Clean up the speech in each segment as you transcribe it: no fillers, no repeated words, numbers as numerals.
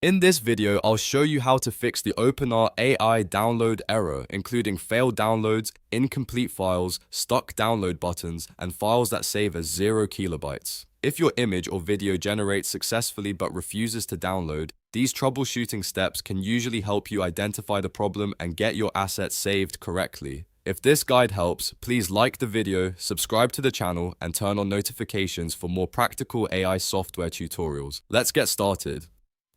In this video, I'll show you how to fix the openart AI download error, including failed downloads, incomplete files, stuck download buttons, and files that save as 0 kilobytes. If your image or video generates successfully but refuses to download, these troubleshooting steps can usually help you identify the problem and get your assets saved correctly. If this guide helps, please like the video, subscribe to the channel, and turn on notifications for more practical AI software tutorials. Let's get started.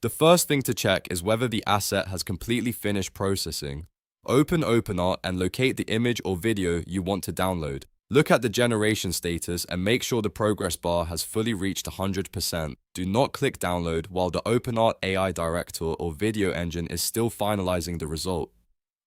The first thing to check is whether the asset has completely finished processing. Open openart and locate the image or video you want to download. Look at the generation status and make sure the progress bar has fully reached 100%. Do not click download while the openart AI director or video engine is still finalizing the result.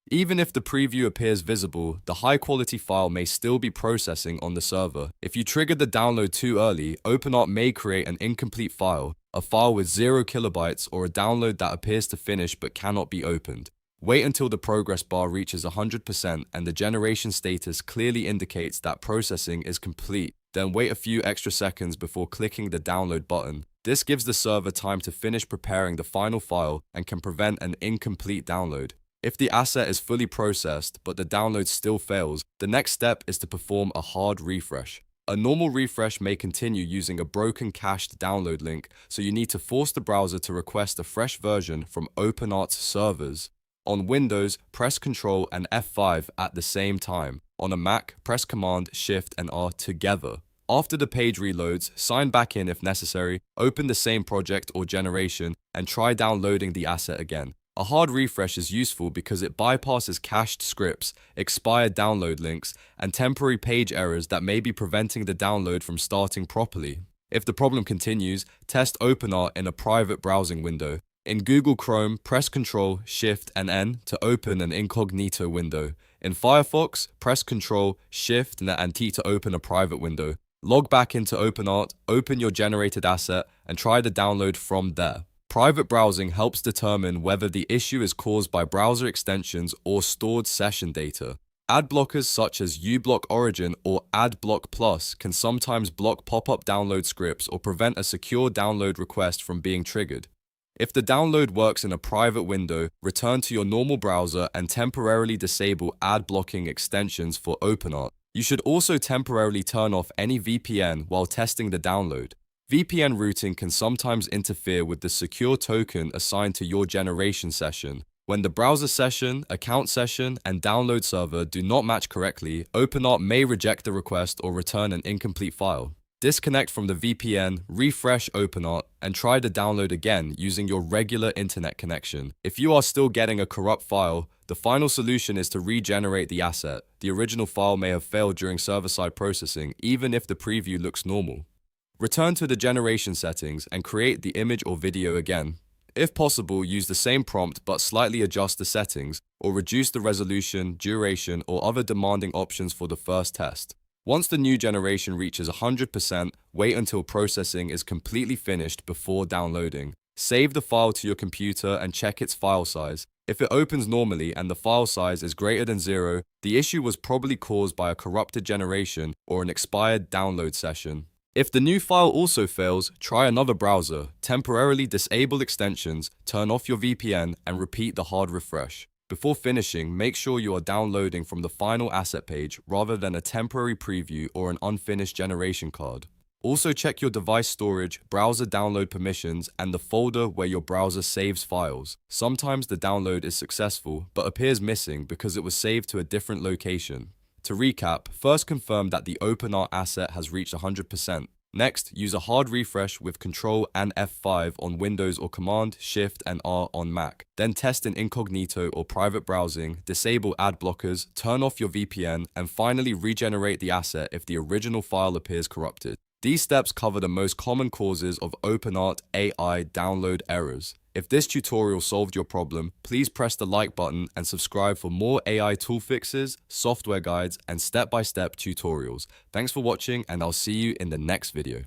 Even if the preview appears visible, the high-quality file may still be processing on the server. If you triggered the download too early, openart may create an incomplete file, a file with 0 kilobytes, or a download that appears to finish but cannot be opened. Wait until the progress bar reaches 100% and the generation status clearly indicates that processing is complete. Then wait a few extra seconds before clicking the download button. This gives the server time to finish preparing the final file and can prevent an incomplete download. If the asset is fully processed, but the download still fails, the next step is to perform a hard refresh. A normal refresh may continue using a broken cached download link, so you need to force the browser to request a fresh version from openart's servers. On Windows, press Ctrl and F5 at the same time. On a Mac, press Command, Shift, and R together. After the page reloads, sign back in if necessary, open the same project or generation, and try downloading the asset again. A hard refresh is useful because it bypasses cached scripts, expired download links, and temporary page errors that may be preventing the download from starting properly. If the problem continues, test openart in a private browsing window. In Google Chrome, press Ctrl, Shift, and N to open an Incognito window. In Firefox, press Ctrl, Shift, and T to open a private window. Log back into openart, open your generated asset, and try the download from there. Private browsing helps determine whether the issue is caused by browser extensions or stored session data. Ad blockers such as uBlock Origin or AdBlock Plus can sometimes block pop-up download scripts or prevent a secure download request from being triggered. If the download works in a private window, return to your normal browser and temporarily disable ad blocking extensions for openart. You should also temporarily turn off any VPN while testing the download. VPN routing can sometimes interfere with the secure token assigned to your generation session. When the browser session, account session, and download server do not match correctly, openart may reject the request or return an incomplete file. Disconnect from the VPN, refresh openart, and try the download again using your regular internet connection. If you are still getting a corrupt file, the final solution is to regenerate the asset. The original file may have failed during server-side processing, even if the preview looks normal. Return to the generation settings and create the image or video again. If possible, use the same prompt but slightly adjust the settings, or reduce the resolution, duration, or other demanding options for the first test. Once the new generation reaches 100%, wait until processing is completely finished before downloading. Save the file to your computer and check its file size. If it opens normally and the file size is greater than 0, the issue was probably caused by a corrupted generation or an expired download session. If the new file also fails, try another browser, temporarily disable extensions, turn off your VPN, and repeat the hard refresh. Before finishing, make sure you are downloading from the final asset page rather than a temporary preview or an unfinished generation card. Also check your device storage, browser download permissions, and the folder where your browser saves files. Sometimes the download is successful, but appears missing because it was saved to a different location. To recap, first confirm that the openart asset has reached 100%. Next, use a hard refresh with Ctrl and F5 on Windows or Command, Shift, and R on Mac. Then test in incognito or private browsing, disable ad blockers, turn off your VPN, and finally regenerate the asset if the original file appears corrupted. These steps cover the most common causes of openart AI download errors. If this tutorial solved your problem, please press the like button and subscribe for more AI tool fixes, software guides, and step-by-step tutorials. Thanks for watching, and I'll see you in the next video.